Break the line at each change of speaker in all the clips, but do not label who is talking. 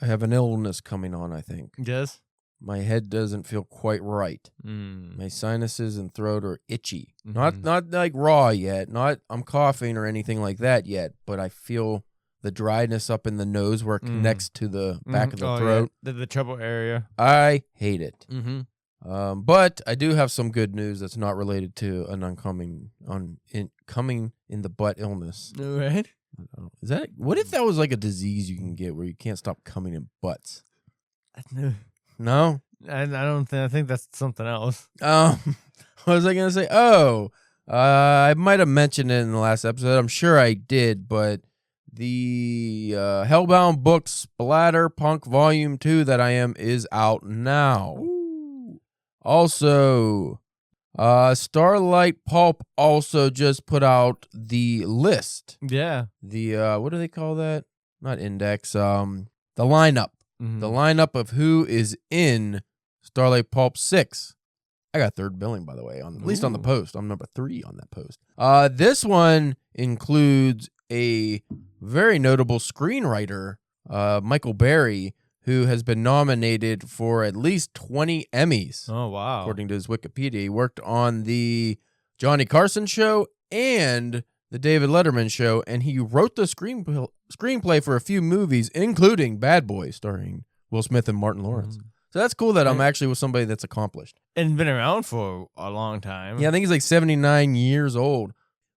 I have an illness coming on, I think.
Yes?
My head doesn't feel quite right. My sinuses and throat are itchy. Not like raw yet. Not I'm coughing or anything like that yet, but I feel the dryness up in the nose where it connects to the back of the throat.
Yeah. The trouble area.
I hate it. But I do have some good news that's not related to an coming in the butt illness.
All right.
Is that what if that was like a disease you can get where you can't stop coming in butts? No,
I don't think. I think that's something else.
what was I gonna say? I might have mentioned it in the last episode. I'm sure I did, but the Hellbound book Splatter Punk Volume 2 that I am is out now.
Ooh.
Also, Starlight Pulp also just put out the list.
Yeah.
The what do they call that? Not index. The lineup. The lineup of who is in Starlight Pulp 6. I got third billing, by the way, at least on the post. I'm number 3 on that post. This one includes a very notable screenwriter, Michael Berry, who has been nominated for at least 20 Emmys.
Oh, wow.
According to his Wikipedia. He worked on the Johnny Carson show and the David Letterman show, and he wrote the screenplay for a few movies, including Bad Boys, starring Will Smith and Martin Lawrence. So that's cool that I'm actually with somebody that's accomplished.
And been around for a long time.
Yeah, I think he's like 79 years old.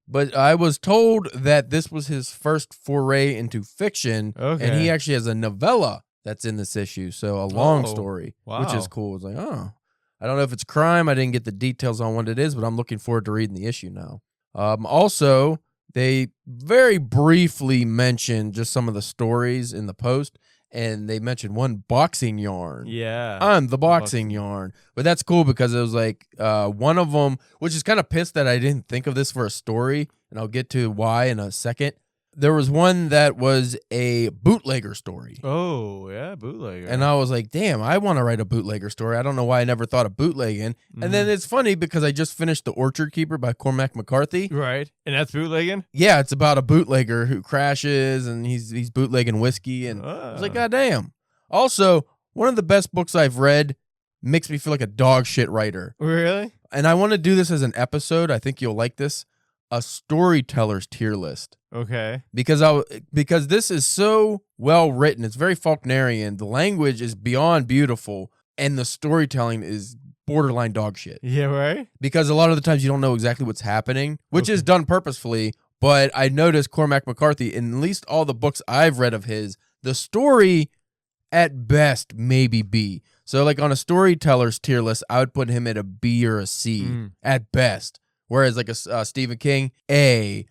But I was told that this was his first foray into fiction, and he actually has a novella that's in this issue, so a long story, which is cool. It's like, I don't know if it's crime. I didn't get the details on what it is, but I'm looking forward to reading the issue now. Also, they very briefly mentioned just some of the stories in the post, and they mentioned one boxing yarn.
Yeah.
I'm the boxing yarn. But that's cool because it was like one of them, which is kind of pissed that I didn't think of this for a story, and I'll get to why in a second. There was one that was a bootlegger story.
Oh, yeah, bootlegger.
And I was like, damn, I want to write a bootlegger story. I don't know why I never thought of bootlegging. And then it's funny because I just finished The Orchard Keeper by Cormac McCarthy.
Right. And that's bootlegging?
Yeah, it's about a bootlegger who crashes and he's bootlegging whiskey. And I was like, God damn. Also, one of the best books I've read makes me feel like a dog shit writer.
Really?
And I want to do this as an episode. I think you'll like this. A storyteller's tier list.
Okay.
Because this is so well written. It's very Faulknerian. The language is beyond beautiful, and the storytelling is borderline dog shit.
Yeah, right?
Because a lot of the times you don't know exactly what's happening, which is done purposefully, but I noticed Cormac McCarthy, in at least all the books I've read of his, the story at best maybe B. So like on a storyteller's tier list, I would put him at a B or a C at best. Whereas like a Stephen King, A,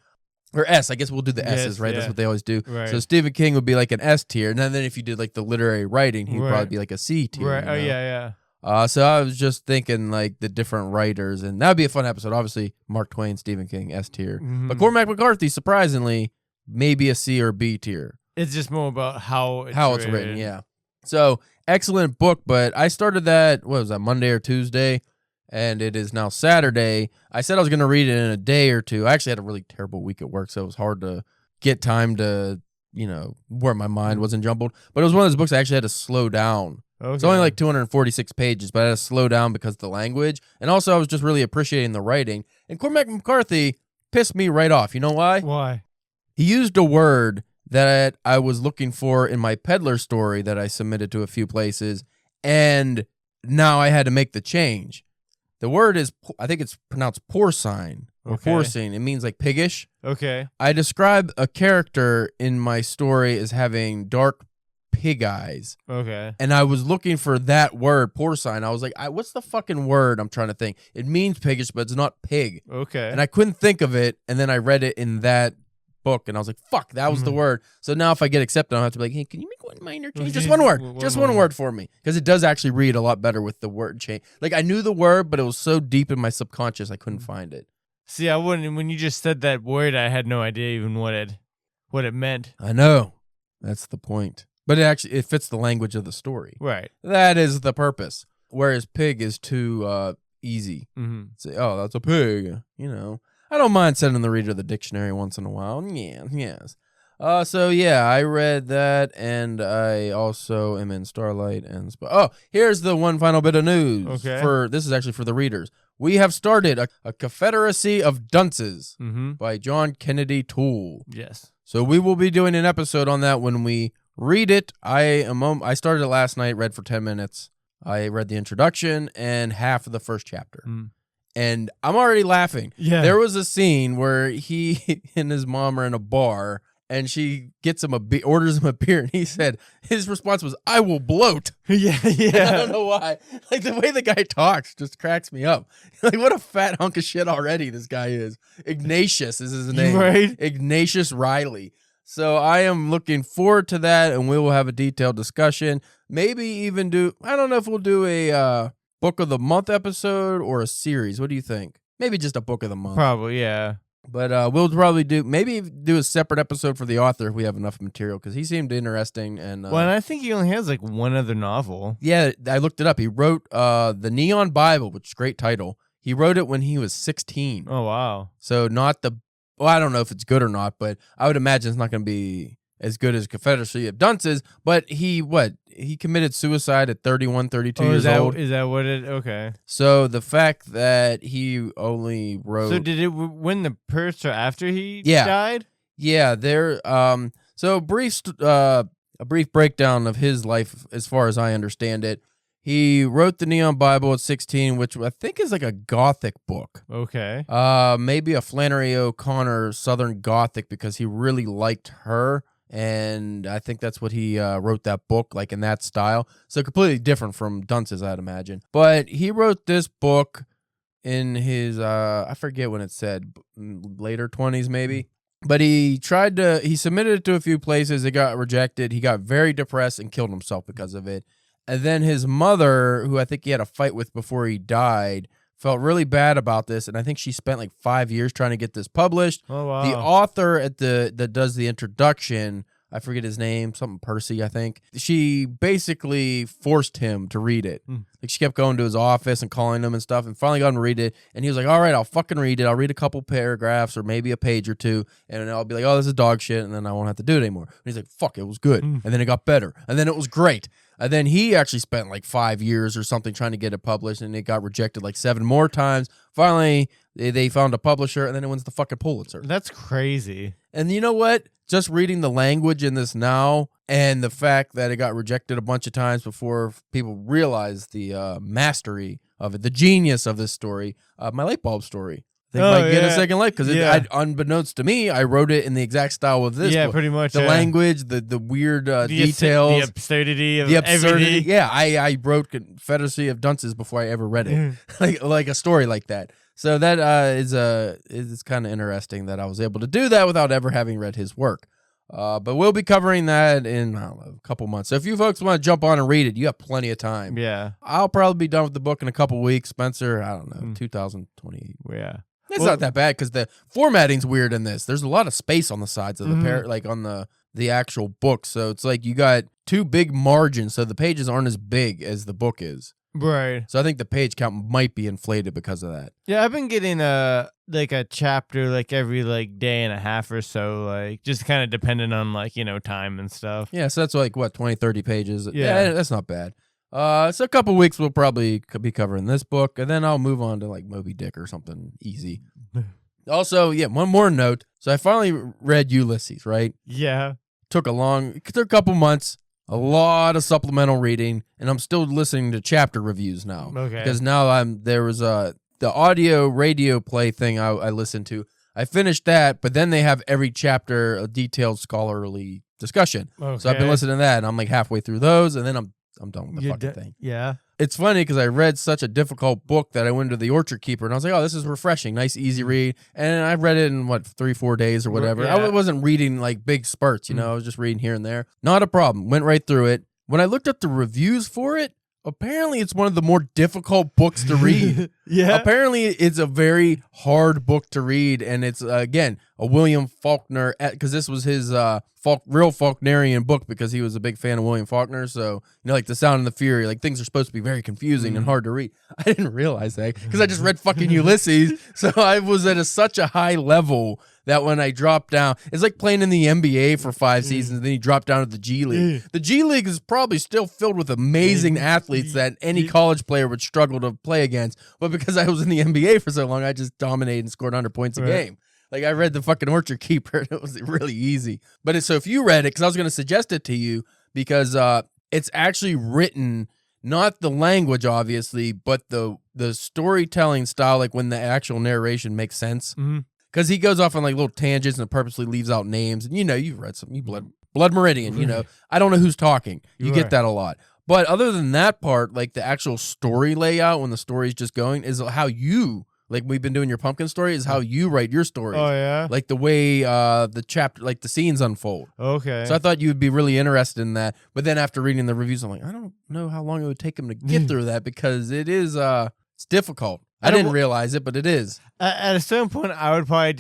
or S. I guess we'll do the S's, right? Yeah. That's what they always do.
Right.
So Stephen King would be like an S tier. And then if you did like the literary writing, he would probably be like a C tier.
Right.
You know?
Oh, yeah.
So I was just thinking like the different writers, and that would be a fun episode. Obviously, Mark Twain, Stephen King, S tier. But Cormac McCarthy, surprisingly, maybe a C or B tier.
It's just more about how it's
written. Yeah. So excellent book, but I started that, what was that, Monday or Tuesday? And it is now Saturday. I said I was going to read it in a day or two. I actually had a really terrible week at work, so it was hard to get time to, where my mind wasn't jumbled. But it was one of those books I actually had to slow down. Okay. It's only like 246 pages, but I had to slow down because of the language. And also, I was just really appreciating the writing. And Cormac McCarthy pissed me right off. You know why?
Why?
He used a word that I was looking for in my peddler story that I submitted to a few places, and now I had to make the change. The word is, I think it's pronounced porcine or porcine. It means like piggish. Okay. I describe a character in my story as having dark pig eyes. Okay. And I was looking for that word, porcine. I was like, what's the fucking word I'm trying to think? It means piggish, but it's not pig. Okay. And I couldn't think of it, and then I read it in that book, and I was like, fuck, that was the word. So now if I get accepted, I'll have to be like, hey, can you make one minor change? Just one word. Just one word for me. Because it does actually read a lot better with the word change. Like, I knew the word, but it was so deep in my subconscious, I couldn't find it.
See, I wouldn't, when you just said that word, I had no idea even what it meant.
I know. That's the point. But it fits the language of the story.
Right.
That is the purpose. Whereas pig is too easy. Say, oh, that's a pig, I don't mind sending the reader the dictionary once in a while. Yeah, yes. So yeah, I read that, and I also am in Starlight and here's the one final bit of news.
Okay.
This is actually for the readers. We have started a Confederacy of Dunces by John Kennedy Toole.
Yes.
So we will be doing an episode on that when we read it. I started it last night, read for 10 minutes. I read the introduction and half of the first chapter. And I'm already laughing.
Yeah.
There was a scene where he and his mom are in a bar, and she gets him orders him a beer, and his response was, "I will bloat."
Yeah.
And I don't know why. Like, the way the guy talks just cracks me up. Like, what a fat hunk of shit already this guy is. Ignatius is his name.
Right.
Ignatius Riley. So I am looking forward to that, and we will have a detailed discussion. Maybe even I don't know if we'll do a book of the month episode or a series. What do you think? Maybe just a book of the month.
Probably, yeah.
But we'll probably do a separate episode for the author if we have enough material, because he seemed interesting. And
and I think he only has like one other novel.
Yeah, I looked it up. He wrote the Neon Bible, which is a great title. He wrote it when he was 16.
Oh, wow.
So I don't know if it's good or not, but I would imagine it's not going to be as good as Confederacy of Dunces. But he committed suicide at 31, 32 years old.
Is that what it? Okay.
So the fact that he only wrote.
So did it win the Pulitzer after he
Yeah.
died?
Yeah, so a brief breakdown of his life as far as I understand it. He wrote the Neon Bible at 16, which I think is like a Gothic book.
Okay.
Maybe a Flannery O'Connor Southern Gothic, because he really liked her, and I think that's what he wrote that book, like in that style. So completely different from Dunce's, I'd imagine. But he wrote this book in his, I forget when it said, later 20s maybe. But he submitted it to a few places. It got rejected. He got very depressed and killed himself because of it. And then his mother, who I think he had a fight with before he died, felt really bad about this. And I think she spent like 5 years trying to get this published.
Oh, wow.
The author that does the introduction, I forget his name, something Percy, I think. She basically forced him to read it. Like, she kept going to his office and calling him and stuff, and finally got him to read it. And he was like, all right, I'll fucking read it. I'll read a couple paragraphs or maybe a page or two, and I'll be like, oh, this is dog shit, and then I won't have to do it anymore. And he's like, fuck, it was good. And then it got better. And then it was great. And then he actually spent like 5 years or something trying to get it published, and it got rejected like 7 more times. Finally, they found a publisher, and then it wins the fucking Pulitzer.
That's crazy.
And you know what? Just reading the language in this now, and the fact that it got rejected a bunch of times before people realized the mastery of it, the genius of this story, my light bulb story. They might get a second life, because unbeknownst to me, I wrote it in the exact style of this.
Yeah,
book.
pretty much.
The language, the weird details,
the absurdity of
absurdity.
everything.
Yeah, I wrote Confederacy of Dunces before I ever read it, like a story like that. So that is kind of interesting that I was able to do that without ever having read his work. But we'll be covering that in, I don't know, a couple months. So if you folks want to jump on and read it, you have plenty of time.
Yeah.
I'll probably be done with the book in a couple weeks. Spencer, I don't know, 2020.
Yeah.
It's not that bad, because the formatting's weird in this. There's a lot of space on the sides of the like on the actual book. So it's like you got 2 big margins, so the pages aren't as big as the book is.
Right.
So I think the page count might be inflated because of that.
Yeah, I've been getting a chapter like every like day and a half or so, like just kind of depending on like, time and stuff.
Yeah, so that's like what, 20, 30 pages.
Yeah,
that's not bad. So a couple weeks we'll probably be covering this book, and then I'll move on to like Moby Dick or something easy. Also, one more note. So I finally read Ulysses, right?
Yeah.
Took a couple months, a lot of supplemental reading, and I'm still listening to chapter reviews now.
Okay.
Because now there was the audio radio play thing I listened to. I finished that, but then they have every chapter a detailed scholarly discussion.
Okay.
So I've been listening to that, and I'm like halfway through those, and then I'm done with the fucking thing.
Yeah.
It's funny because I read such a difficult book that I went to The Orchard Keeper, and I was like, oh, this is refreshing, nice, easy read. And I read it in, 3-4 days or whatever.
Yeah.
I wasn't reading like big spurts, I was just reading here and there. Not a problem. Went right through it. When I looked up the reviews for it, apparently it's one of the more difficult books to read.
Yeah.
Apparently it's a very hard book to read, and it's, again, a William Faulkner, because this was his real Faulknerian book, because he was a big fan of William Faulkner. So, like The Sound and the Fury, like things are supposed to be very confusing and hard to read. I didn't realize that because I just read fucking Ulysses. So I was at such a high level that when I drop down, it's like playing in the NBA for 5 seasons, then you drop down to the G League. The G League is probably still filled with amazing athletes that any college player would struggle to play against. But because I was in the NBA for so long, I just dominated and scored 100 points a game. Like, I read the fucking Orchard Keeper, and it was really easy. But so if you read it, because I was going to suggest it to you, because it's actually written, not the language, obviously, but the storytelling style, like when the actual narration makes sense. Because he goes off on like little tangents and purposely leaves out names. And you've read some, Blood Meridian, I don't know who's talking. You get that a lot. But other than that part, like the actual story layout when the story's just going is how you, like we've been doing your pumpkin story, is how you write your stories.
Oh, yeah?
Like the way the chapter, like the scenes unfold.
Okay.
So I thought you would be really interested in that. But then after reading the reviews, I'm like, I don't know how long it would take him to get through that because it is, it's difficult. I didn't realize it, but it is.
At a certain point, I would probably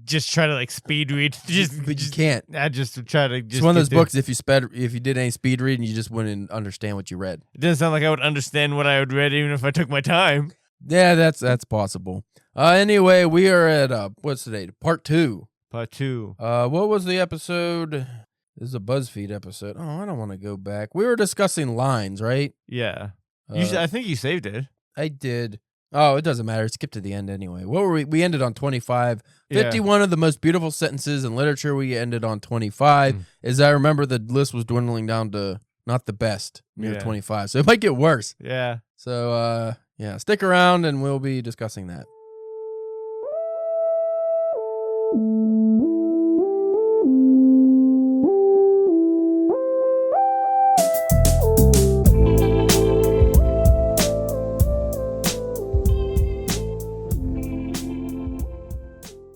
just try to like speed read.
But you can't.
I just try to.
It's one of those books. If you did any speed reading, you just wouldn't understand what you read.
It doesn't sound like I would understand what I would read even if I took my time.
Yeah, that's possible. Anyway, we are at what's today? Part 2.
Part 2.
What was the episode? This is a BuzzFeed episode. Oh, I don't want to go back. We were discussing lines, right?
Yeah. I think you saved it.
I did. Oh, it doesn't matter. Skip to the end anyway. What were we? We ended on 25. 51 of the most beautiful sentences in literature. We ended on 25. As I remember, the list was dwindling down to not the best, near 25. So it might get worse.
Yeah.
So, yeah, stick around and we'll be discussing that.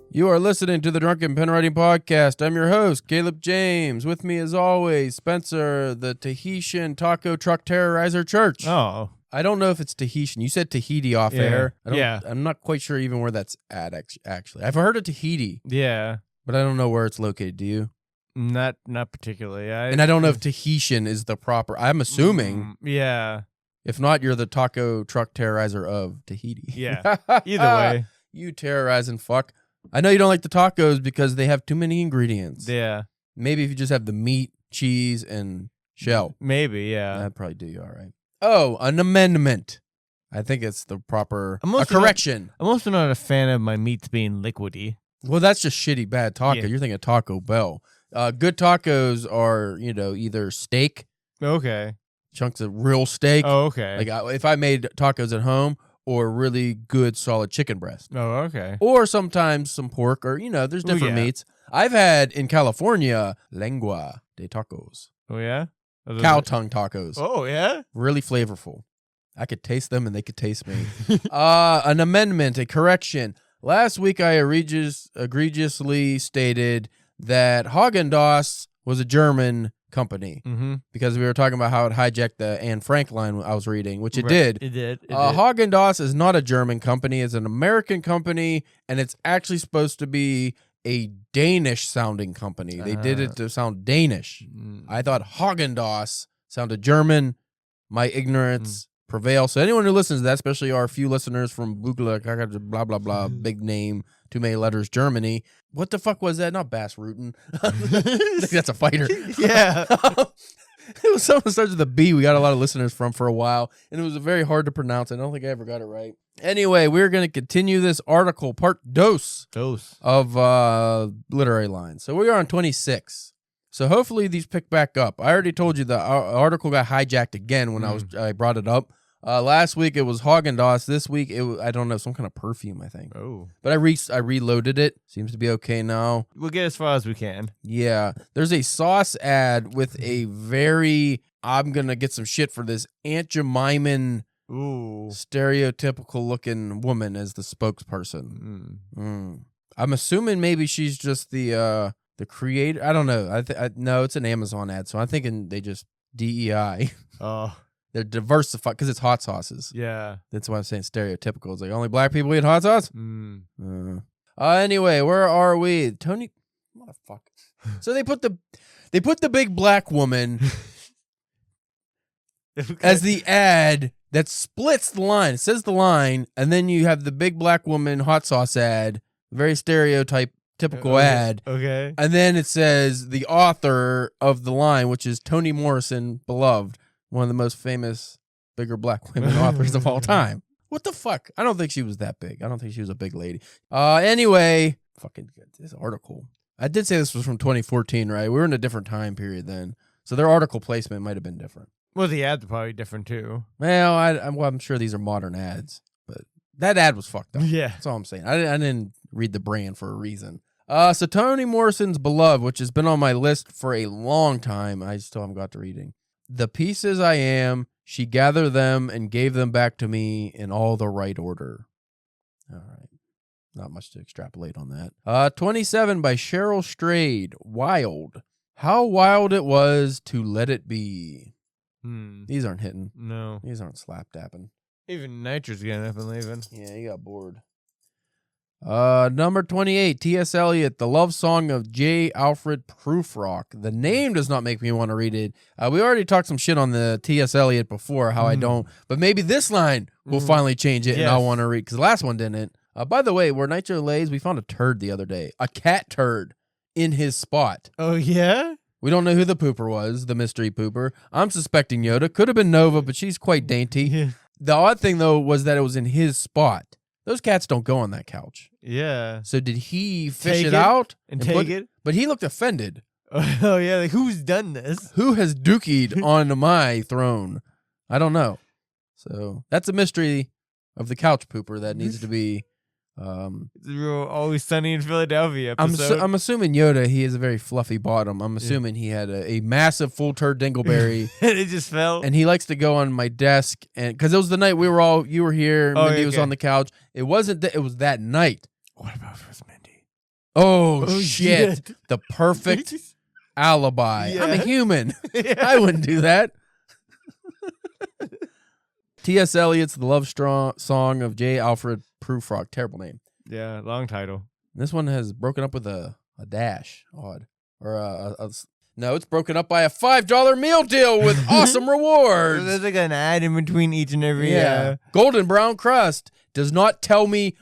You are listening to the Drunken Pen Writing Podcast. I'm your host, Caleb James. With me, as always, Spencer, the Tahitian Taco Truck Terrorizer Church.
Oh.
I don't know if it's Tahitian. You said Tahiti off air. I'm not quite sure even where that's at, actually. I've heard of Tahiti.
Yeah.
But I don't know where it's located. Do you?
Not particularly.
And I don't know if Tahitian is the proper. I'm assuming.
Yeah.
If not, you're the Taco Truck Terrorizer of Tahiti.
Yeah. Either way.
You terrorizing fuck. I know you don't like the tacos because they have too many ingredients.
Yeah.
Maybe if you just have the meat, cheese, and shell.
Maybe, yeah.
That'd probably do you all right. Oh, an amendment. I think it's the proper correction.
I'm also not a fan of my meats being liquidy.
Well, that's just shitty bad taco.
Yeah.
You're thinking Taco Bell. Good tacos are, either steak.
Okay.
Chunks of real steak.
Oh, okay.
Like if I made tacos at home, or really good solid chicken breast.
Oh, okay.
Or sometimes some pork, or there's different meats. I've had in California lengua de tacos.
Oh yeah,
cow tongue tacos.
Oh yeah,
really flavorful. I could taste them and they could taste me. An amendment, a correction. Last week I egregiously stated that Häagen-Dazs was a German company because we were talking about how it hijacked the Anne Frank line I was reading, which it did.
It did.
Häagen-Dazs is not a German company. It's an American company, and it's actually supposed to be a Danish-sounding company. They did it to sound Danish. I thought Häagen-Dazs sounded German. My ignorance prevails. So anyone who listens to that, especially our few listeners from blah, blah, blah, big name, too many letters, Germany. What the fuck was that? Not Bass Rutten. I think that's a fighter.
Yeah.
It was something that starts with a B. We got a lot of listeners from for a while, and it was very hard to pronounce. I don't think I ever got it right. Anyway, we're going to continue this article, part dos of literary lines. So we are on 26. So hopefully these pick back up. I already told you the article got hijacked again when I brought it up. Last week it was Häagen-Dazs. This week it was, I don't know, some kind of perfume, I think.
Oh.
But I reloaded it. Seems to be okay now.
We'll get as far as we can.
Yeah. There's a sauce ad with a very, I'm going to get some shit for this, Aunt Jemima stereotypical looking woman as the spokesperson. I'm assuming maybe she's just the creator. I don't know. No, it's an Amazon ad, so I'm thinking they just DEI.
Oh.
They're diversified because it's hot sauces.
Yeah.
That's why I'm saying stereotypical. It's like only black people eat hot sauce? Anyway, where are we? Tony, motherfucker. So they put the big black woman as the ad that splits the line. It says the line, and then you have the big black woman hot sauce ad, very stereotype typical ad.
Okay.
And then it says the author of the line, which is Toni Morrison, beloved, one of the most famous bigger black women authors of all time. What the fuck? I don't think she was that big. I don't think she was a big lady. Anyway, fucking this article. I did say this was from 2014, right? We were in a different time period then. So their article placement might have been different.
Well, the ads are probably different too.
Well, I'm sure these are modern ads, but that ad was fucked up.
Yeah.
That's all I'm saying. I didn't read the brand for a reason. So Toni Morrison's Beloved, which has been on my list for a long time. I still haven't got to reading. The pieces I am, she gathered them and gave them back to me in all the right order. All right. Not much to extrapolate on that. 27 by Cheryl Strayed. Wild. How wild it was to let it be. These aren't hitting.
No.
These aren't slap dapping.
Even Nitro's getting up and leaving.
Yeah, he got bored. Number 28, T.S. Eliot, The Love Song of J. Alfred Prufrock. The name does not make me want to read it. We already talked some shit on the T.S. Eliot before, how I don't. But maybe this line will finally change it and I'll want to read, because the last one didn't. By the way, where Nitro lays, we found a turd the other day. A cat turd in his spot.
Oh, yeah?
We don't know who the pooper was, the mystery pooper. I'm suspecting Yoda. Could have been Nova, but she's quite dainty.
Yeah.
The odd thing, though, was that it was in his spot. Those cats don't go on that couch.
Yeah.
So did he fish
Take
it out?
And take it?
But he looked offended.
Oh, yeah. Like, who's done this?
Who has dookied on my throne? I don't know. So that's a mystery of the couch pooper that needs to be...
It's a real Always Sunny in Philadelphia episode.
I'm assuming Yoda, he has a very fluffy bottom. I'm assuming he had a massive full turd dingleberry.
And it just fell.
And he likes to go on my desk, and because it was the night you were here, Mindy was on the couch. It wasn't that, it was that night.
What about if it was Mindy?
Oh shit. The perfect alibi.
Yeah.
I'm a human.
Yeah.
I wouldn't do that. T.S. Eliot's The Love Song of J. Alfred Prufrock. Terrible name.
Yeah, long title.
This one has broken up with a dash. Odd. Or no, it's broken up by a $5 meal deal with awesome rewards.
There's like an ad in between each and every.
Golden brown crust. Does not tell me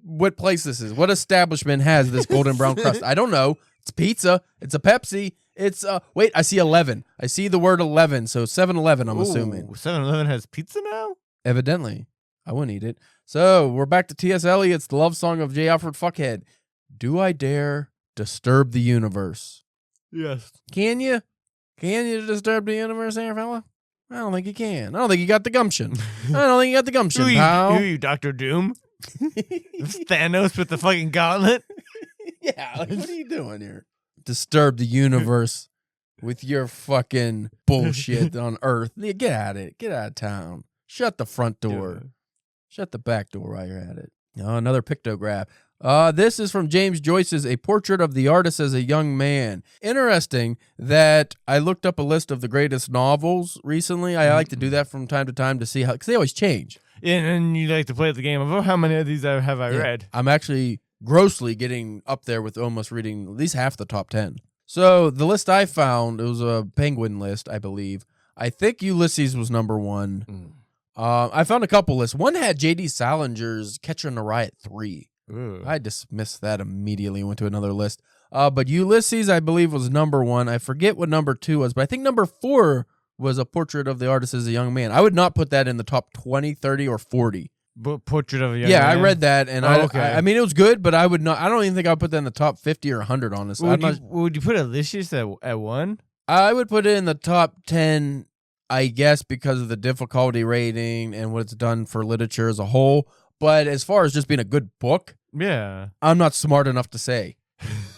what place this is. What establishment has this golden brown crust? I don't know. It's pizza. It's a Pepsi. It's wait, I see 11. I see the word 11, so 7-Eleven, I'm assuming.
7-Eleven has pizza now?
Evidently. I wouldn't eat it. So, we're back to T.S. Eliot's The Love Song of J. Alfred Fuckhead. Do I dare disturb the universe?
Yes.
Can you? Can you disturb the universe there, fella? I don't think you can. I don't think you got the gumption. I don't think you got the gumption, pal.
Who are you, Dr. Doom? Thanos with the fucking gauntlet?
Yeah, like, what are you doing here? Disturb the universe with your fucking bullshit on Earth. Get at it. Get out of town. Shut the front door.
Yeah.
Shut the back door while you're at it. Oh, another pictograph. This is from James Joyce's A Portrait of the Artist as a Young Man. Interesting that I looked up a list of the greatest novels recently. I like to do that from time to time to see how, because they always change.
Yeah, and you like to play the game of how many of these have I read?
I'm actually grossly getting up there with almost reading at least half the top 10. So the list I found, it was a Penguin list, I believe. I think Ulysses was number one. I found a couple lists. One had J.D. Salinger's Catcher in the Rye at 3.
Ooh.
I dismissed that immediately, went to another list. But Ulysses, I believe, was number one. I forget what number 2 was, but I think number 4 was A Portrait of the Artist as a Young Man. I would not put that in the top 20, 30, or 40.
Portrait of a Young Man?
Yeah, I read that, and
okay.
I mean, it was good, but I would not. I don't even think I would put that in the top 50 or 100, honestly.
Would you put Ulysses at 1?
I would put it in the top 10, I guess, because of the difficulty rating and what it's done for literature as a whole. But as far as just being a good book,
yeah,
I'm not smart enough to say,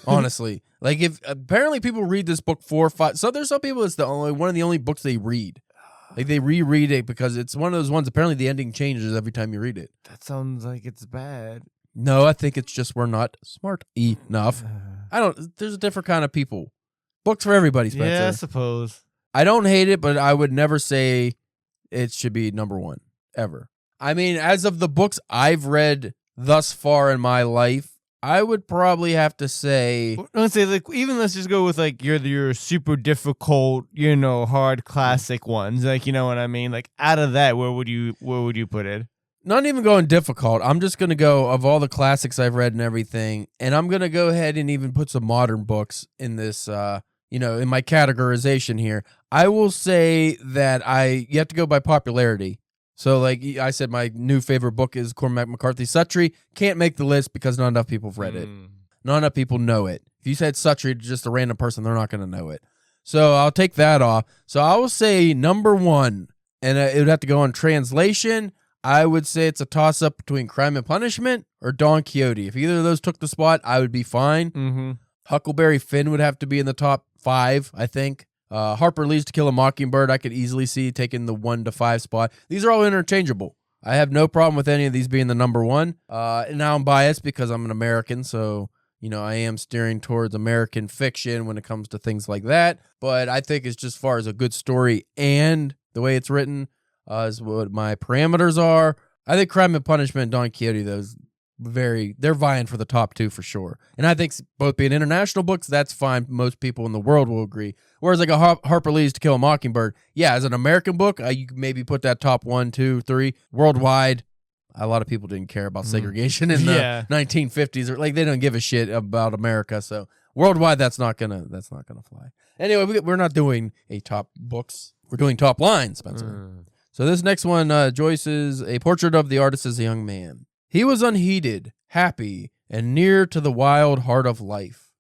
honestly. Like, if apparently people read this book 4 or 5, so there's some people it's one of the only books they read. Like, they reread it because it's one of those ones, apparently the ending changes every time you read it.
That sounds like it's bad.
No, I think it's just we're not smart enough. There's a different kind of people. Books for everybody, Spencer.
Yeah, I suppose.
I don't hate it, but I would never say it should be number 1, ever. I mean, as of the books I've read thus far in my life, I would probably have to say...
Let's say, like, even let's just go with, like, your super difficult, hard classic ones. Like, you know what I mean? Like, out of that, where would you put it?
Not even going difficult. I'm just going to go of all the classics I've read and everything, and I'm going to go ahead and even put some modern books in this, in my categorization here. I will say that you have to go by popularity. So, like I said, my new favorite book is Cormac McCarthy's Suttree. Can't make the list because not enough people have read it. Not enough people know it. If you said Suttree to just a random person, they're not going to know it. So I'll take that off. So I will say number one, and it would have to go on translation. I would say it's a toss-up between Crime and Punishment or Don Quixote. If either of those took the spot, I would be fine.
Mm-hmm.
Huckleberry Finn would have to be in the top 5, I think. Harper Lee's To Kill a Mockingbird, I could easily see taking the 1 to 5 spot. These are all interchangeable. I have no problem with any of these being the number 1. And now I'm biased because I'm an American, so I am steering towards American fiction when it comes to things like that. But I think it's just far as a good story and the way it's written is what my parameters are. I think Crime and Punishment and Don Quixote, they're vying for the top 2 for sure. And I think both being international books, that's fine. Most people in the world will agree. Whereas like a Harper Lee's To Kill a Mockingbird, yeah, as an American book, you could maybe put that top 1, 2, 3. Worldwide, a lot of people didn't care about segregation in the 1950s, or like they don't give a shit about America. So worldwide, that's not gonna fly. Anyway, we're not doing a top books. We're doing top lines, Spencer. So this next one, Joyce's A Portrait of the Artist as a Young Man. He was unheeded, happy, and near to the wild heart of life.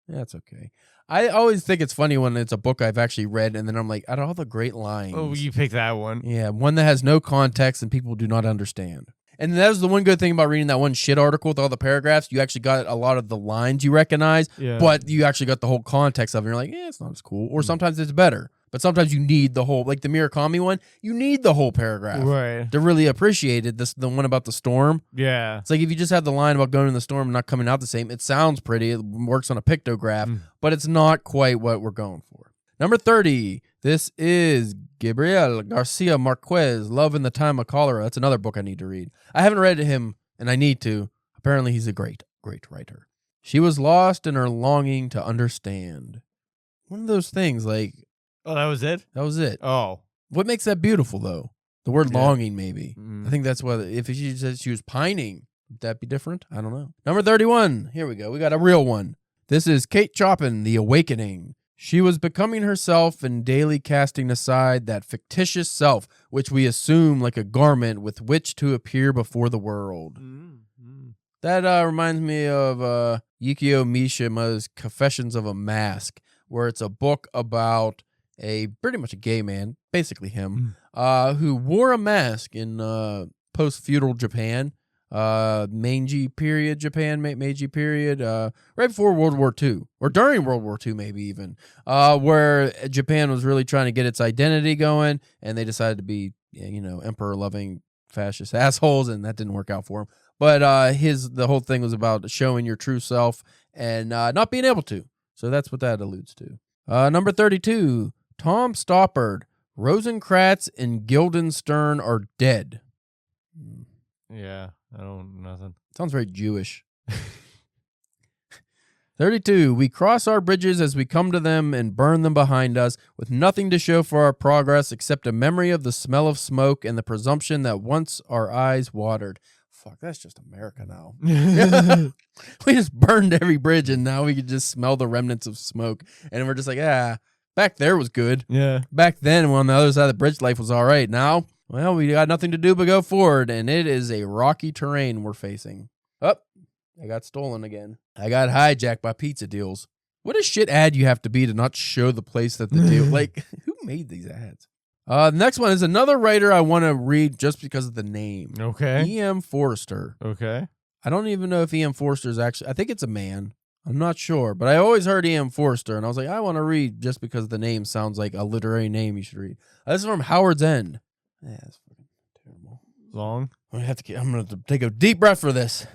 Yeah, that's okay. I always think it's funny when it's a book I've actually read, and then I'm like, out of all the great lines.
Oh, you picked that one.
Yeah, one that has no context and people do not understand. And that was the one good thing about reading that one shit article with all the paragraphs. You actually got a lot of the lines you recognize, but you actually got the whole context of it. And you're like, it's not as cool. Or sometimes it's better. But sometimes you need the whole, like the Murakami one, you need the whole paragraph to really appreciate it. The one about the storm.
Yeah.
It's like if you just have the line about going in the storm and not coming out the same, it sounds pretty. It works on a pictograph, but it's not quite what we're going for. Number 30. This is Gabriel Garcia Marquez, Love in the Time of Cholera. That's another book I need to read. I haven't read him, and I need to. Apparently, he's a great, great writer. She was lost in her longing to understand. One of those things, like...
Oh, that was it?
That was it.
Oh.
What makes that beautiful, though? The word longing, maybe. I think that's what... If she said she was pining, would that be different? I don't know. Number 31. Here we go. We got a real one. This is Kate Chopin, The Awakening. She was becoming herself and daily casting aside that fictitious self, which we assume like a garment with which to appear before the world. That reminds me of Yukio Mishima's Confessions of a Mask, where it's a book about pretty much a gay man, basically him, who wore a mask in post-feudal Japan. Meiji period Japan, Meiji period, right before World War II, or during World War II, maybe even, where Japan was really trying to get its identity going, and they decided to be, emperor-loving fascist assholes, and that didn't work out for him. But the whole thing was about showing your true self and not being able to. So that's what that alludes to. Number 32, Tom Stoppard, Rosencrantz and Guildenstern are dead.
Yeah. Nothing.
Sounds very Jewish. 32. We cross our bridges as we come to them and burn them behind us, with nothing to show for our progress except a memory of the smell of smoke and the presumption that once our eyes watered. Fuck, that's just America now. We just burned every bridge, and now we can just smell the remnants of smoke. And we're just like, back there was good.
Yeah.
Back then, on the other side of the bridge, life was all right. Now... well, we got nothing to do but go forward, and it is a rocky terrain we're facing. Oh, I got stolen again. I got hijacked by pizza deals. What a shit ad you have to be to not show the place that the deal... like, who made these ads? The next one is another writer I want to read just because of the name.
Okay.
E.M. Forster.
Okay.
I don't even know if E.M. Forster is actually... I think it's a man. I'm not sure, but I always heard E.M. Forster, and I was like, I want to read just because the name sounds like a literary name you should read. This is from Howard's End. Yeah, that's fucking terrible.
Long?
I'm gonna take a deep breath for this.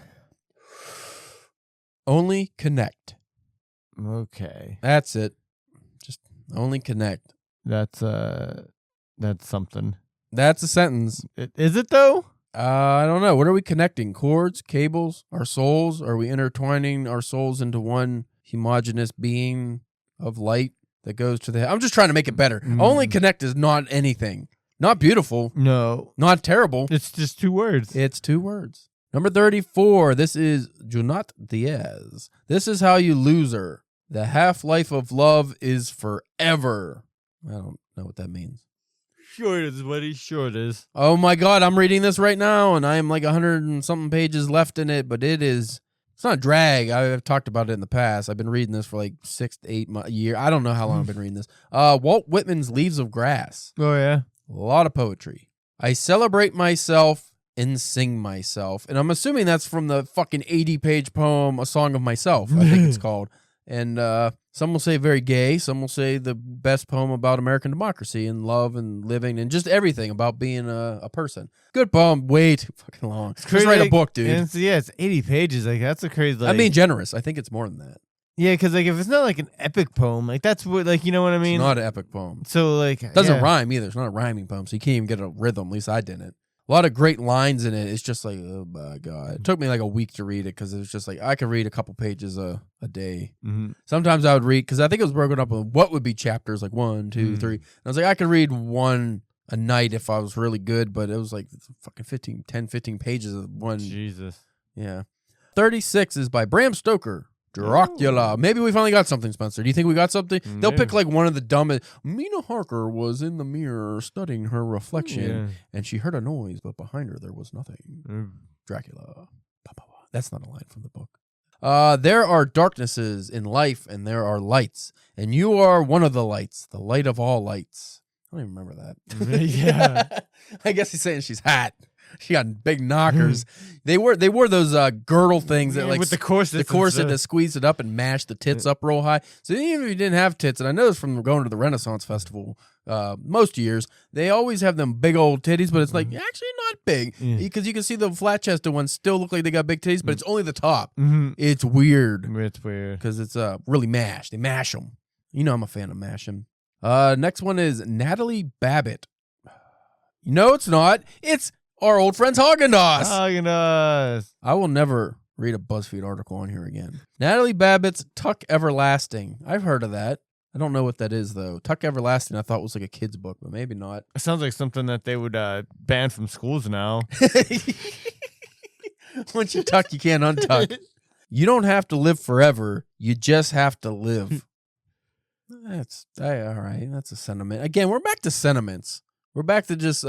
Only connect.
Okay.
That's it. Just only connect.
That's something.
That's a sentence.
Is it though?
I don't know. What are we connecting? Cords, cables, our souls? Are we intertwining our souls into one homogeneous being of light that goes to the... I'm just trying to make it better. Only connect is not anything. Not beautiful.
No.
Not terrible.
It's just 2 words.
It's 2 words. Number 34. This is Junot Diaz. This is how you lose her. The half-life of love is forever. I don't know what that means.
Sure it is, buddy. Sure it is.
Oh my God, I'm reading this right now, and I am like 100 and something pages left in it, but it's not a drag. I've talked about it in the past. I've been reading this for like 6 to 8 years. I don't know how long I've been reading this. Walt Whitman's Leaves of Grass.
Oh, yeah?
A lot of poetry. I celebrate myself and sing myself. And I'm assuming that's from the fucking 80-page poem, A Song of Myself, I think it's called. And some will say very gay. Some will say the best poem about American democracy and love and living and just everything about being a person. Good poem. Way too fucking long. Just write a book, dude.
And it's 80 pages. Like, that's a crazy... Like,
I mean, generous. I think it's more than that.
Yeah, because like if it's not like an epic poem, like that's what, like, you know what I mean?
It's not an epic poem.
So like...
It doesn't rhyme either. It's not a rhyming poem, so you can't even get a rhythm. At least I didn't. A lot of great lines in it. It's just like, oh my God. It took me like a week to read it because it was just like, I could read a couple pages a day.
Mm-hmm.
Sometimes I would read, because I think it was broken up with what would be chapters, like 1, 2, 3. And I was like, I could read one a night if I was really good, but it was like fucking 15 pages of one.
Jesus.
Yeah. 36 is by Bram Stoker. Dracula. Maybe we finally got something, Spencer. Do you think we got something? They'll pick like one of the dumbest. Mina Harker was in the mirror studying her reflection, and she heard a noise, but behind her there was nothing. Dracula. That's not a line from the book. There are darknesses in life, and there are lights, and you are one of the lights, the light of all lights. I don't even remember that.
Yeah.
I guess he's saying she's hot. She got big knockers. They wore those girdle things that like
with the corset
that squeezed it up and mashed the tits up real high. So even if you didn't have tits, and I know this from going to the Renaissance Festival most years, they always have them big old titties, but it's like actually not big because you can see the flat chested ones still look like they got big titties, but it's only the top. It's weird.
It's weird
because it's really mashed. They mash them. You know I'm a fan of mashing. Next one is Natalie Babbitt. No, it's not. It's our old friends Haagen-Dazs.
Haagen-Dazs.
I will never read a BuzzFeed article on here again. Natalie Babbitt's Tuck Everlasting. I've heard of that. I don't know what that is, though. Tuck Everlasting I thought was like a kid's book, but maybe not.
It sounds like something that they would ban from schools now.
Once you tuck, you can't untuck. You don't have to live forever. You just have to live. That's all right. That's a sentiment. Again, we're back to sentiments. We're back to just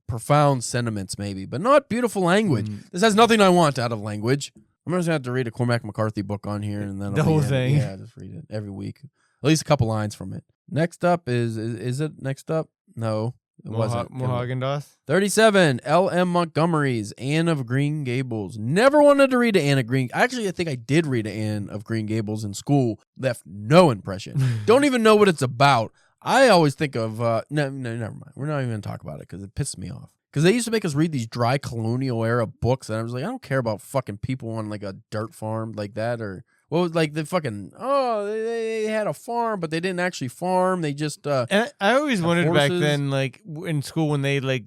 profound sentiments, maybe, but not beautiful language. This has nothing I want out of language. I'm just going to have to read a Cormac McCarthy book on here. And then
the whole thing.
Yeah, just read it every week. At least a couple lines from it. Next up is it next up? No, it wasn't.
Haagen-Dazs?
37, L.M. Montgomery's Anne of Green Gables. Never wanted to read Anne of Green. Actually, I think I did read Anne of Green Gables in school. Left no impression. Don't even know what it's about. I always think of, no, never mind. We're not even going to talk about it because it pisses me off. Because they used to make us read these dry colonial era books, and I was like, I don't care about fucking people on like a dirt farm like that, or what was like the fucking, they had a farm, but they didn't actually farm. They just,
and I always wondered
horses.
back then, like in school when they like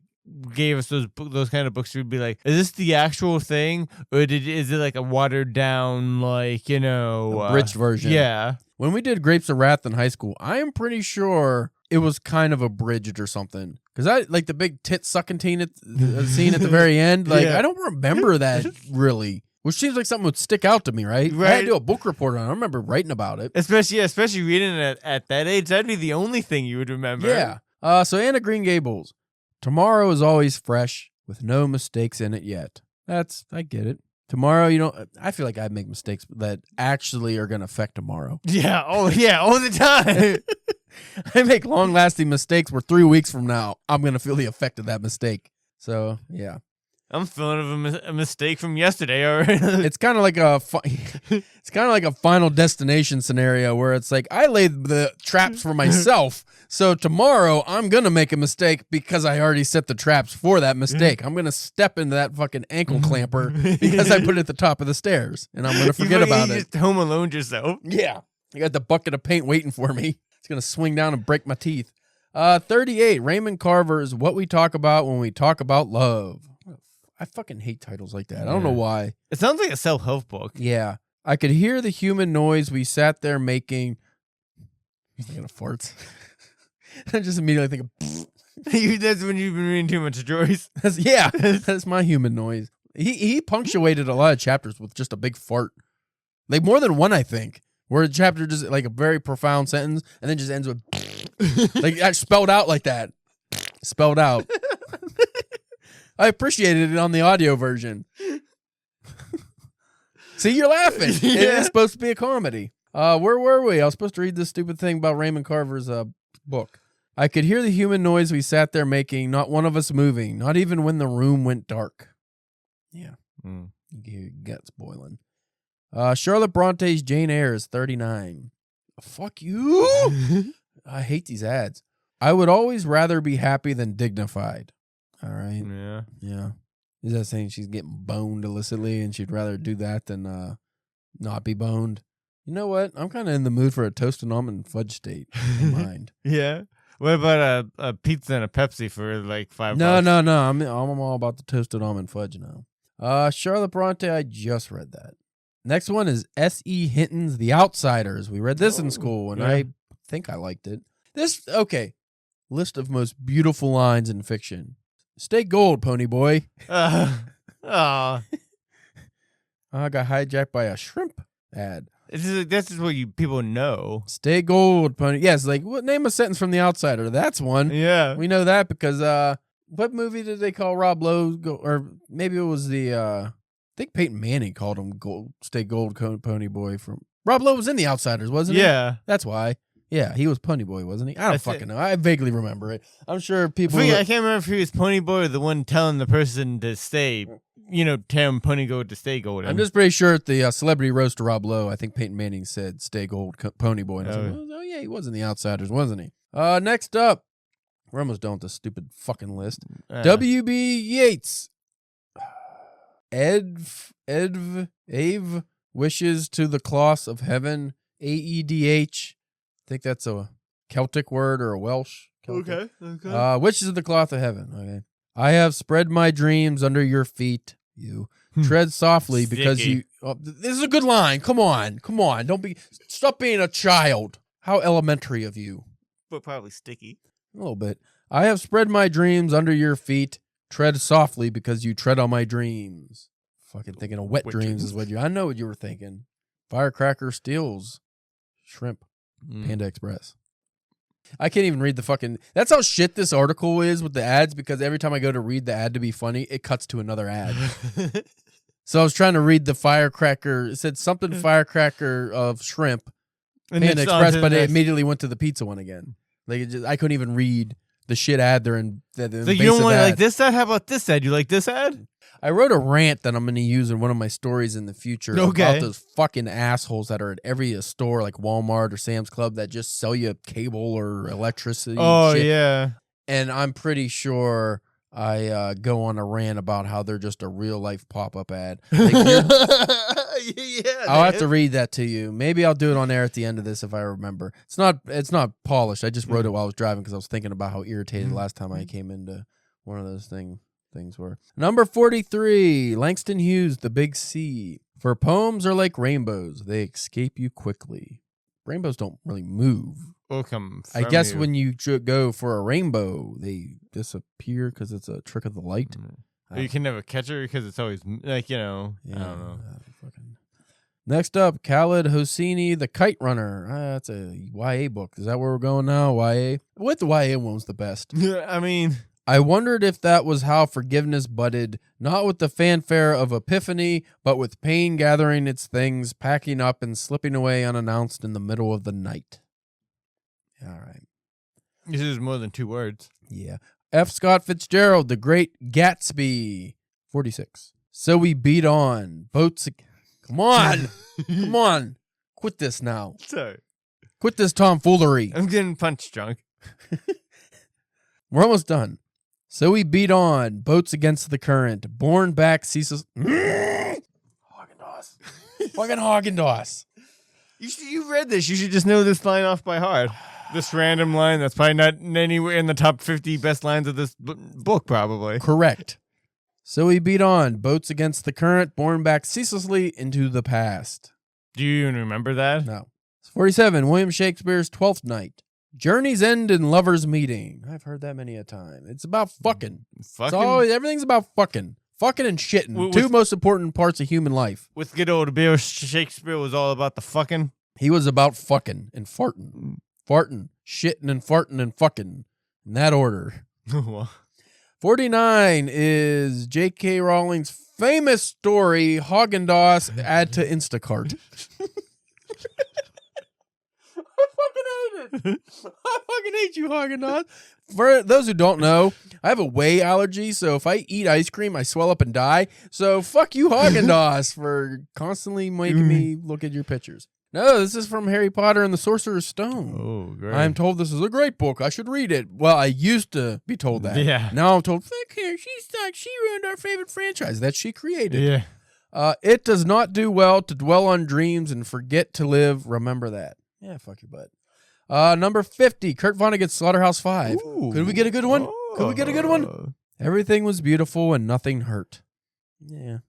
gave us those kind of books, we'd be like, is this the actual thing, or is it like a watered down, like, you know,
abridged version?
Yeah.
When we did Grapes of Wrath in high school, I am pretty sure it was kind of abridged or something. Because I like the big tit sucking scene at the very end. Like, I don't remember that really. Which seems like something would stick out to me, right? I had to do a book report on it. I remember writing about it.
Especially reading it at that age, that'd be the only thing you would remember.
Yeah. So Anne of Green Gables. Tomorrow is always fresh with no mistakes in it yet. I get it. Tomorrow, I feel like I make mistakes that actually are going to affect tomorrow.
Yeah. Oh, yeah. All the time.
I make long-lasting mistakes where 3 weeks from now, I'm going to feel the effect of that mistake. So, yeah.
I'm feeling a mistake from yesterday already.
It's kind of like a Final Destination scenario where it's like I laid the traps for myself. So tomorrow I'm going to make a mistake because I already set the traps for that mistake. I'm going to step into that fucking ankle clamper because I put it at the top of the stairs and I'm going to forget about it.
You just home alone yourself.
Yeah. I got the bucket of paint waiting for me. It's going to swing down and break my teeth. 38, Raymond Carver's What We Talk About When We Talk About Love. I fucking hate titles like that. I don't know why.
It sounds like a self-help book.
Yeah. I could hear the human noise we sat there making. He's thinking of farts. I just immediately think of
That's when you've been reading too much Joyce.
That's my human noise. He punctuated a lot of chapters with just a big fart. Like more than one, I think. Where a chapter just like a very profound sentence and then just ends with like spelled out like that. Spelled out. I appreciated it on the audio version. See, you're laughing.
Yeah.
It is supposed to be a comedy. Where were we? I was supposed to read this stupid thing about Raymond Carver's book. I could hear the human noise we sat there making, not one of us moving, not even when the room went dark. Yeah. You can hear your guts boiling. Charlotte Bronte's Jane Eyre is 39. Fuck you. I hate these ads. I would always rather be happy than dignified. All right.
Yeah.
Yeah. Is that saying she's getting boned illicitly and she'd rather do that than not be boned? You know what? I'm kind of in the mood for a toasted almond fudge state. Don't mind.
Yeah. What about a pizza and a Pepsi for like $5?
No. I'm all about the toasted almond fudge now. Charlotte Bronte, I just read that. Next one is S.E. Hinton's The Outsiders. We read this in school, and I think I liked it. Okay. List of most beautiful lines in fiction. Stay gold, pony boy.
I
I got hijacked by a shrimp ad.
This is what people know.
Stay gold, pony. Yes, like name a sentence from The Outsider. That's one.
Yeah.
We know that because what movie did they call Rob Lowe? Or maybe it was I think Peyton Manning called him Stay Gold Pony Boy from Rob Lowe was in The Outsiders, wasn't he?
Yeah.
That's why. Yeah, he was Pony Boy, wasn't he? I don't fucking know. I vaguely remember it. I'm sure people.
I can't remember if he was Pony Boy or the one telling the person to stay. Tell him Pony Gold to stay golden.
I'm just pretty sure at the celebrity roast to Rob Lowe, I think Peyton Manning said "Stay Gold, Pony Boy." And I was like, oh yeah, he was in The Outsiders, wasn't he? Next up, we're almost done with this stupid fucking list. W.B. Yeats. Ave wishes to the cloths of heaven. AEDH. I think that's a Celtic word or a Welsh. Celtic.
Okay.
Wishes of the cloth of heaven. Okay. I have spread my dreams under your feet. You tread softly because you. Oh, this is a good line. Come on. Stop being a child. How elementary of you.
But probably sticky.
A little bit. I have spread my dreams under your feet. Tread softly because you tread on my dreams. Fucking thinking of wet dreams is what you. I know what you were thinking. Firecracker steals shrimp. Panda Express. I can't even read the fucking. That's how shit this article is with the ads because every time I go to read the ad to be funny, it cuts to another ad. So I was trying to read the firecracker. It said something firecracker of shrimp.
And
Panda Express, but it immediately went to the pizza one again. Like I couldn't even read the shit ad they're in. So
you don't want like this ad? How about this ad? You like this ad?
I wrote a rant that I'm going to use in one of my stories in the future about those fucking assholes that are at every store like Walmart or Sam's Club that just sell you cable or electricity.
Oh,
shit.
Yeah.
And I'm pretty sure I go on a rant about how they're just a real life pop-up ad. Like I'll have to read that to you. Maybe I'll do it on air at the end of this if I remember. It's not polished. I just wrote it while I was driving because I was thinking about how irritated last time I came into one of those things were. Number 43, Langston Hughes, The Big C. For poems are like rainbows. They escape you quickly. Rainbows don't really move. I guess when you go for a rainbow, they disappear because it's a trick of the light.
You can never catch her because it's always like, I don't know.
Next up, Khaled Hosseini, The Kite Runner. That's a YA book. Is that where we're going now? YA? What the YA one was the best?
I mean...
I wondered if that was how forgiveness budded, not with the fanfare of epiphany, but with pain gathering its things, packing up and slipping away unannounced in the middle of the night. All right.
This is more than 2 words.
Yeah. F. Scott Fitzgerald, The Great Gatsby. 46. So we beat on. Boats. Come on. Come on. Quit this now.
Sorry.
Quit this tomfoolery.
I'm getting punch drunk.
We're almost done. So we beat on, boats against the current, borne back ceaseless. Haagen-Dazs. Fucking Haagen-Dazs.
You read this. You should just know this line off by heart. This random line that's probably not anywhere in the top 50 best lines of this book, probably.
Correct. So we beat on, boats against the current, borne back ceaselessly into the past.
Do you even remember that?
No. 47, William Shakespeare's Twelfth Night. Journeys end in lovers meeting. I've heard that many a time. It's about fucking. Everything's about fucking. Fucking and shitting. Two most important parts of human life.
With good old Bill Shakespeare was all about the fucking.
He was about fucking and farting. Farting, shitting and farting and fucking. In that order. 49 is J.K. Rowling's famous story, Haagen-Dazs add to Instacart. I fucking hate it. I fucking hate you, Haagen-Dazs. For those who don't know, I have a whey allergy, so if I eat ice cream, I swell up and die. So fuck you, Haagen-Dazs, for constantly making me look at your pictures. No, this is from Harry Potter and the Sorcerer's Stone.
Oh, great.
I'm told this is a great book. I should read it. Well, I used to be told that.
Yeah.
Now I'm told, fuck her, she ruined our favorite franchise that she created.
Yeah.
It does not do well to dwell on dreams and forget to live. Remember that. Yeah, fuck your butt. Number 50, Kurt Vonnegut's Slaughterhouse-Five.
Ooh.
Could we get a good one? Could we get a good one? Everything was beautiful and nothing hurt. Yeah.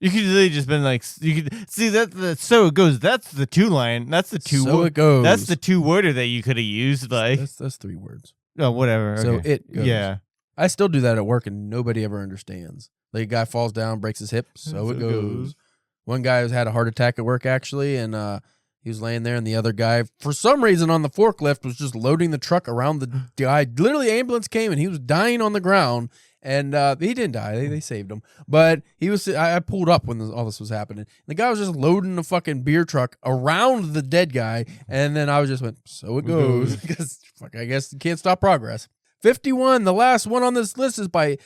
You could really just been like, you could see that. So it goes. That's the 2-line. That's the 2.
So it goes.
That's the 2-worder that you could have used. Like
that's 3 words.
Oh, whatever.
So
okay.
it goes.
Yeah.
I still do that at work and nobody ever understands. Like a guy falls down, breaks his hip. So it goes. One guy has had a heart attack at work actually, and he was laying there, and the other guy, for some reason on the forklift, was just loading the truck around the guy. Literally, ambulance came, and he was dying on the ground. And he didn't die. They saved him. But he was. I pulled up when all this was happening. The guy was just loading the fucking beer truck around the dead guy. And then I was just went, so it goes. Because I guess you can't stop progress. 51, the last one on this list is by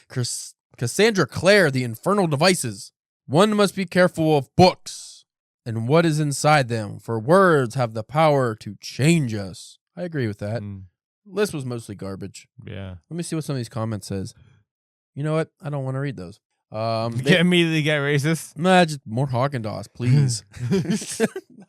Cassandra Clare, The Infernal Devices. One must be careful of books and what is inside them, for words have the power to change us. I agree with that. List was mostly garbage.
Yeah.
Let me see what some of these comments says. You know what? I don't want to read those.
Immediately get racist.
Nah, just more Haagen-Dazs, please.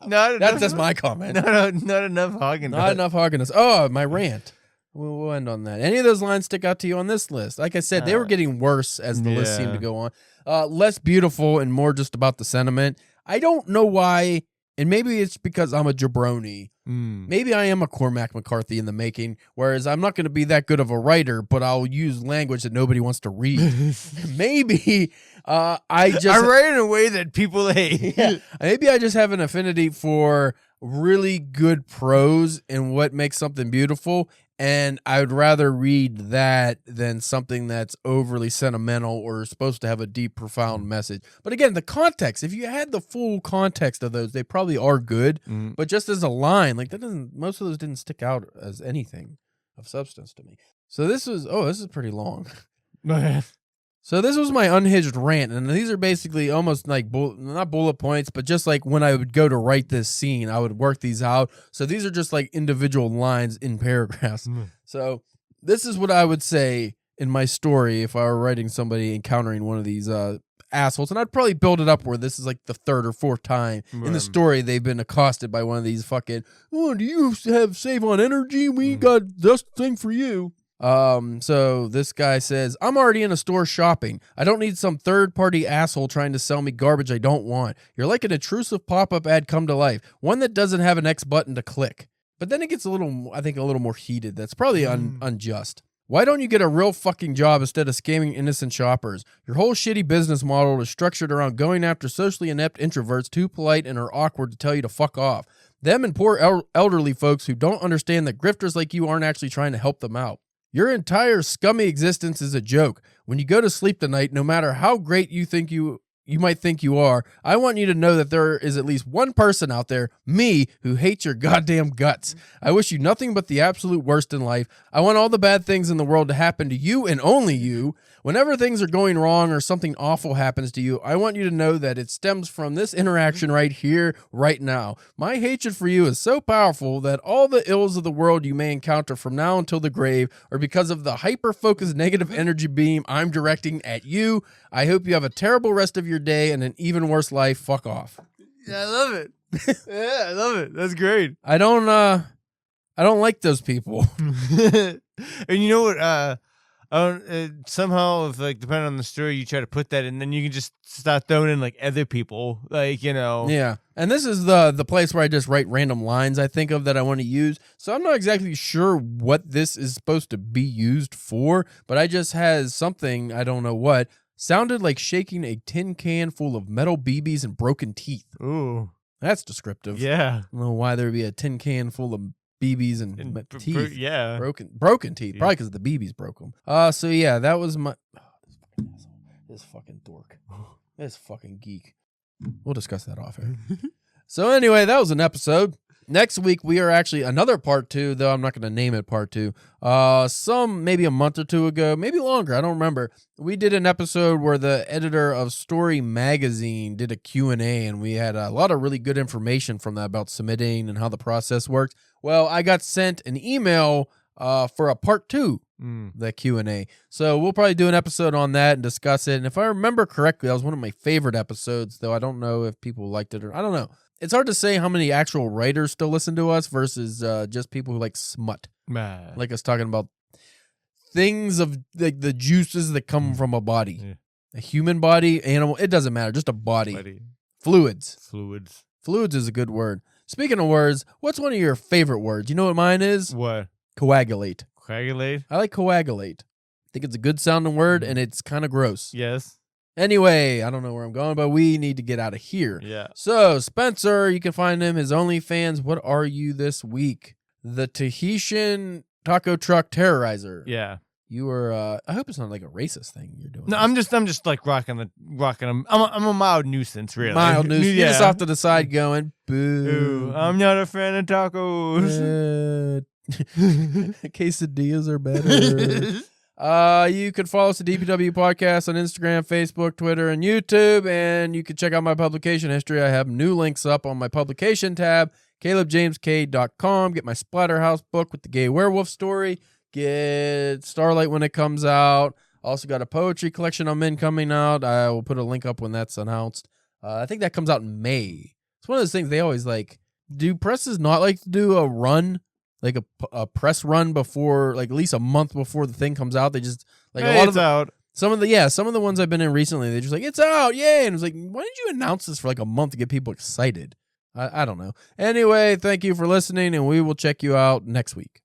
That's my comment.
Not enough Haagen-Dazs.
Not enough Haagen-Dazs. Oh, my rant. We'll end on that. Any of those lines stick out to you on this list? Like I said, they were getting worse as the list seemed to go on. Less beautiful and more just about the sentiment. I don't know why, and maybe it's because I'm a jabroni. Maybe I am a Cormac McCarthy in the making, whereas I'm not going to be that good of a writer, but I'll use language that nobody wants to read. Maybe I
write in a way that people hate.
Maybe I just have an affinity for really good prose and what makes something beautiful, and I would rather read that than something that's overly sentimental or supposed to have a deep, profound message. But again, the context, if you had the full context of those, they probably are good. But just as a line, like most of those didn't stick out as anything of substance to me. So this is pretty long. So this was my unhinged rant, and these are basically almost like not bullet points, but just like when I would go to write this scene, I would work these out. So these are just like individual lines in paragraphs. So this is what I would say in my story if I were writing somebody encountering one of these assholes, and I'd probably build it up where this is like the 3rd or 4th time in the story they've been accosted by one of these fucking, oh, do you have save on energy? We got this thing for you. So this guy says, I'm already in a store shopping. I don't need some third-party asshole trying to sell me garbage I don't want. You're like an intrusive pop-up ad come to life, one that doesn't have an X button to click. But then it gets a little more heated. That's probably unjust. Why don't you get a real fucking job instead of scamming innocent shoppers? Your whole shitty business model is structured around going after socially inept introverts too polite and are awkward to tell you to fuck off. Them and poor elderly folks who don't understand that grifters like you aren't actually trying to help them out. Your entire scummy existence is a joke. When you go to sleep tonight, no matter how great you might think you are, I want you to know that there is at least one person out there, me, who hates your goddamn guts. I wish you nothing but the absolute worst in life. I want all the bad things in the world to happen to you and only you. Whenever things are going wrong or something awful happens to you, I want you to know that it stems from this interaction right here, right now. My hatred for you is so powerful that all the ills of the world you may encounter from now until the grave are because of the hyper-focused negative energy beam I'm directing at you. I hope you have a terrible rest of your day and an even worse life. Fuck off.
Yeah, I love it. Yeah, I love it. That's great.
I don't like those people.
And you know what? Somehow, if like depending on the story, you try to put that in, then you can just start throwing in like other people, like, you know.
Yeah, And this is the place where I just write random lines I think of that I want to use. So I'm not exactly sure what this is supposed to be used for, but I just has something, I don't know what, sounded like shaking a tin can full of metal BBs and broken teeth.
Ooh.
That's descriptive.
Yeah.
I don't know why there'd be a tin can full of BBs and teeth.
Yeah.
Broken teeth. Probably because the BBs broke them. So yeah, that was my... Oh, this fucking dork. This fucking geek. We'll discuss that off air. So anyway, that was an episode. Next week, we are actually another part 2, though I'm not going to name it part 2. Maybe a month or 2 ago, maybe longer, I don't remember. We did an episode where the editor of Story Magazine did a Q&A, and we had a lot of really good information from that about submitting and how the process works. Well, I got sent an email for a part 2. The Q&A. So we'll probably do an episode on that and discuss it. And if I remember correctly, that was one of my favorite episodes, though I don't know if people liked it or I don't know. It's hard to say how many actual writers still listen to us versus just people who like smut. Like us talking about things of like the juices that come from a body. Yeah. A human body, animal, it doesn't matter. Just a body. Fluids. Fluids is a good word. Speaking of words, what's one of your favorite words? You know what mine is?
What?
Coagulate.
Coagulate?
I like coagulate. I think it's a good sounding word and it's kind of gross.
Yes.
Anyway, I don't know where I'm going, but we need to get out of here.
Yeah.
So, Spencer, you can find him, his OnlyFans. What are you this week? The Tahitian taco truck terrorizer.
Yeah.
You were, I hope it's not like a racist thing you're doing.
No, I'm just like rocking them. I'm a mild nuisance, really.
Mild nuisance.
Yeah.
You're just off to the side going, boo.
Ooh, I'm not a fan of tacos.
Quesadillas are better. You can follow us at DPW Podcast on Instagram, Facebook, Twitter, and YouTube. And you can check out my publication history. I have new links up on my publication tab, calebjamesk.com. Get my Splatterhouse book with the gay werewolf story. Get Starlight when it comes out. Also got a poetry collection I'm in coming out. I will put a link up when that's announced. I think that comes out in May. It's one of those things they always like. Do presses not like to do a run? Like a press run before, like at least a month before the thing comes out. They just like
hey,
a lot
it's
of
out.
Some of the ones I've been in recently. They're just like, it's out, yay! And it's like, why didn't you announce this for like a month to get people excited? I don't know. Anyway, thank you for listening, and we will check you out next week.